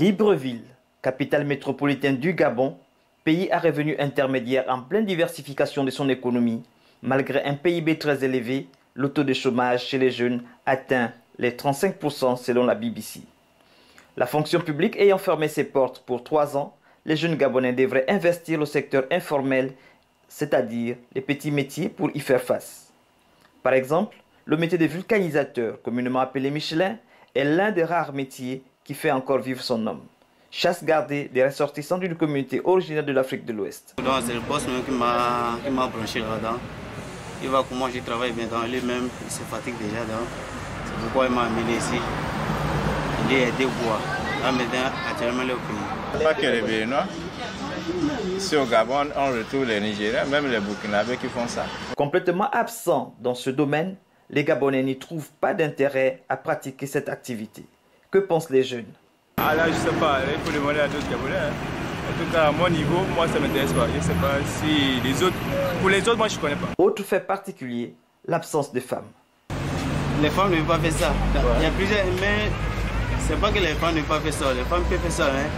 Libreville, capitale métropolitaine du Gabon, pays à revenu intermédiaire en pleine diversification de son économie, malgré un PIB très élevé, le taux de chômage chez les jeunes atteint les 35% selon la BBC. La fonction publique ayant fermé ses portes pour 3 ans, les jeunes Gabonais devraient investir le secteur informel, c'est-à-dire les petits métiers pour y faire face. Par exemple, le métier de vulcanisateur, communément appelé Michelin, est l'un des rares métiers qui fait encore vivre son homme. Chasse gardée des ressortissants d'une communauté originaire de l'Afrique de l'Ouest. C'est le boss même qui m'a branché là-dedans. Il voit comment je travaille bien dans lui-même, il se fatigue déjà. C'est pourquoi il m'a amené ici. Il est aidé bois. Là maintenant, actuellement, il est au pays. Pas que les Béninois. Ici au Gabon, on retrouve les Nigériens, même les Burkinabés qui font ça. Complètement absents dans ce domaine, les Gabonais n'y trouvent pas d'intérêt à pratiquer cette activité. Que pensent les jeunes? Ah là, je sais pas, il faut demander à d'autres Gabonais. En tout cas, à mon niveau, moi ça m'intéresse pas. Je sais pas si les autres, pour les autres, moi je connais pas. Autre fait particulier, l'absence de femmes. Les femmes ne peuvent pas faire ça. Il y a plusieurs, mais c'est pas que les femmes ne peuvent pas faire ça. Les femmes peuvent faire ça, hein.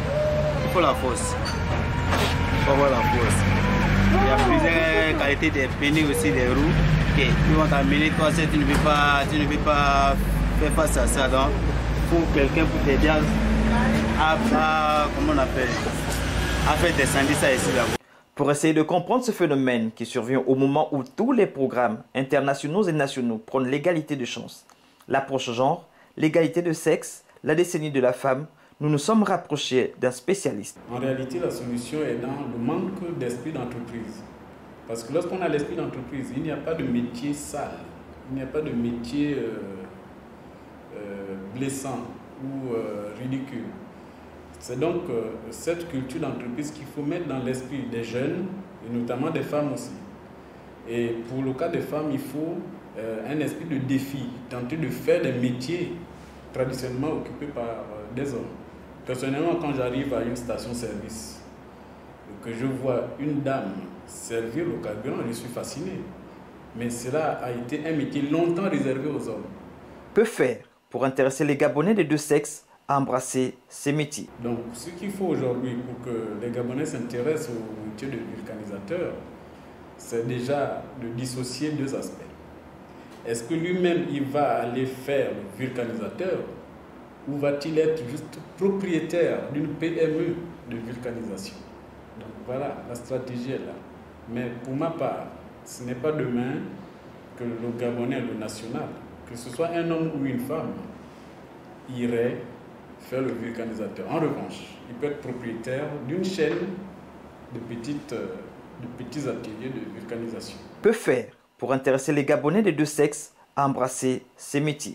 Il faut la force. Il faut avoir la force. Il y a plusieurs qualités des pneus aussi, des roues. Okay. Ils vont t'amener, toi, si tu ne veux pas faire face à ça, donc il faut quelqu'un pour t'aider à, comment on appelle, à faire descendre ça ici là. Pour essayer de comprendre ce phénomène qui survient au moment où tous les programmes internationaux et nationaux prônent l'égalité de chance, l'approche genre, l'égalité de sexe, la décennie de la femme, nous nous sommes rapprochés d'un spécialiste. En réalité, la solution est dans le manque d'esprit d'entreprise. Parce que lorsqu'on a l'esprit d'entreprise, il n'y a pas de métier sale, il n'y a pas de métier blessant ou ridicule. C'est donc cette culture d'entreprise qu'il faut mettre dans l'esprit des jeunes, et notamment des femmes aussi. Et pour le cas des femmes, il faut un esprit de défi, tenter de faire des métiers traditionnellement occupés par des hommes. Personnellement, quand j'arrive à une station-service, que je vois une dame servir le carburant, je suis fasciné. Mais cela a été un métier longtemps réservé aux hommes. Que faire pour intéresser les Gabonais des deux sexes à embrasser ces métiers? Donc, ce qu'il faut aujourd'hui pour que les Gabonais s'intéressent au métier de vulcanisateur, c'est déjà de dissocier deux aspects. Est-ce que lui-même, il va aller faire le vulcanisateur ou va-t-il être juste propriétaire d'une PME de vulcanisation? Donc voilà, la stratégie est là. Mais pour ma part, ce n'est pas demain que le Gabonais, le national, que ce soit un homme ou une femme, irait faire le vulcanisateur. En revanche, il peut être propriétaire d'une chaîne de petits ateliers de vulcanisation. Que faire pour intéresser les Gabonais des deux sexes à embrasser ces métiers?